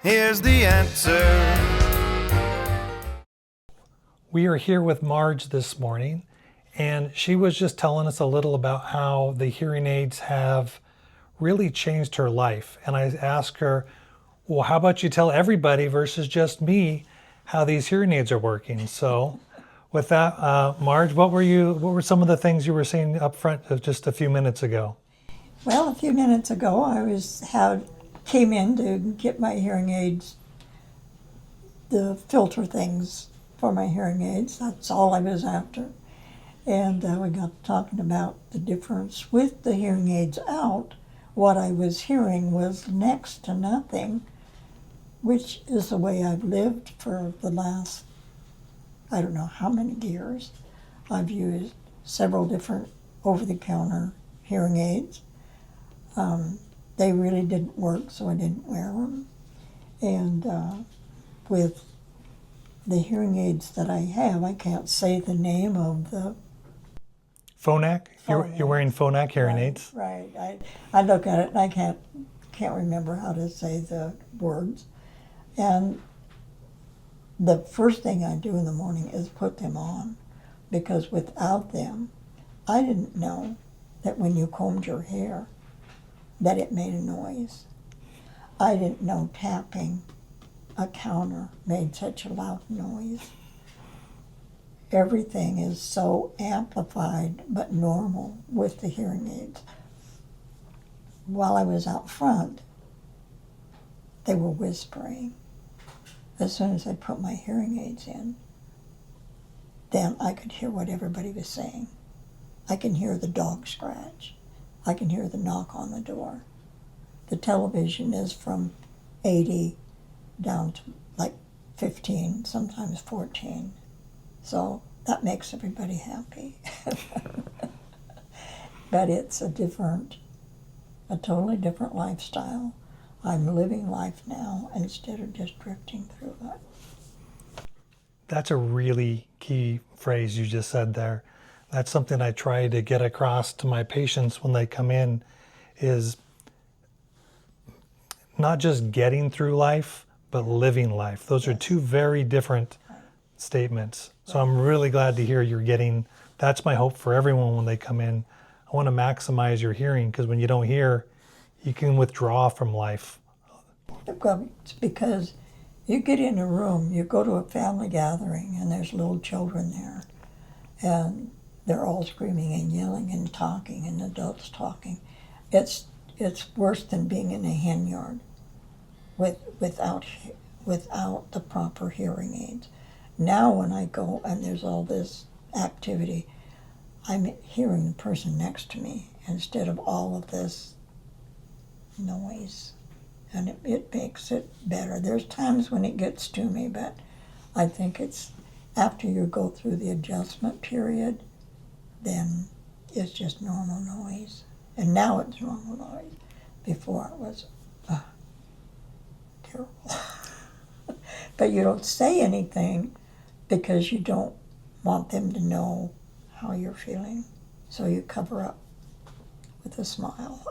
here's the answer. We are here with Marge this morning, and she was just telling us a little about how the hearing aids have really changed her life. And I asked her, well, how about you tell everybody versus just me how these hearing aids are working? So with that, Marge, what were some of the things you were saying up front just a few minutes ago? Well, a few minutes ago, came in to get my hearing aids, the filter things for my hearing aids. That's all I was after. And we got talking about the difference with the hearing aids out. What I was hearing was next to nothing, which is the way I've lived for the last, I don't know how many years. I've used several different over-the-counter hearing aids. They really didn't work, so I didn't wear them. And with the hearing aids that I have, I can't say the name of the Phonak? You're wearing Phonak hearing aids? Right. I look at it and I can't remember how to say the words. And the first thing I do in the morning is put them on, because without them, I didn't know that when you combed your hair, that it made a noise. I didn't know tapping a counter made such a loud noise. Everything is so amplified but normal with the hearing aids. While I was out front, they were whispering. As soon as I put my hearing aids in, then I could hear what everybody was saying. I can hear the dog scratch. I can hear the knock on the door. The television is from 80 down to like 15, sometimes 14. So that makes everybody happy. But it's a totally different lifestyle. I'm living life now instead of just drifting through it. That's a really key phrase you just said there. That's something I try to get across to my patients when they come in, is not just getting through life, but living life. Those are two very different statements. So I'm really glad to hear you're getting, that's my hope for everyone when they come in. I want to maximize your hearing, because when you don't hear, you can withdraw from life. It's because you get in a room, you go to a family gathering, and there's little children there, and they're all screaming and yelling and talking, and adults talking. It's worse than being in a hen yard without the proper hearing aids. Now when I go and there's all this activity, I'm hearing the person next to me instead of all of this noise. And it makes it better. There's times when it gets to me, but I think it's after you go through the adjustment period, then it's just normal noise. And now it's normal noise. Before it was terrible. But you don't say anything because you don't want them to know how you're feeling. So you cover up with a smile.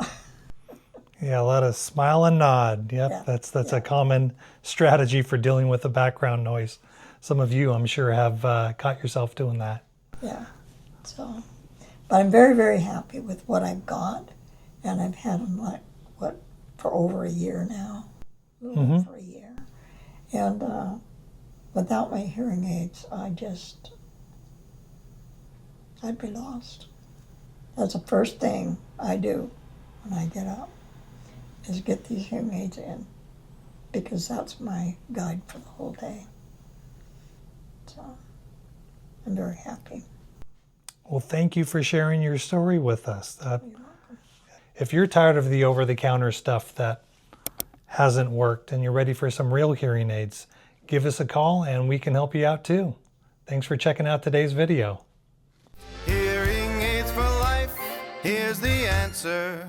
Yeah, a lot of smile and nod. Yep, yeah. That's a common strategy for dealing with the background noise. Some of you, I'm sure, have caught yourself doing that. Yeah, so, but I'm very, very happy with what I've got, and I've had them for over a year now, a little over a year. And without my hearing aids, I'd be lost. That's the first thing I do when I get up, is get these hearing aids in, because that's my guide for the whole day. So I'm very happy. Well, thank you for sharing your story with us. You're welcome. If you're tired of the over-the-counter stuff that hasn't worked and you're ready for some real hearing aids, give us a call and we can help you out too. Thanks for checking out today's video. Hearing aids for life, here's the answer.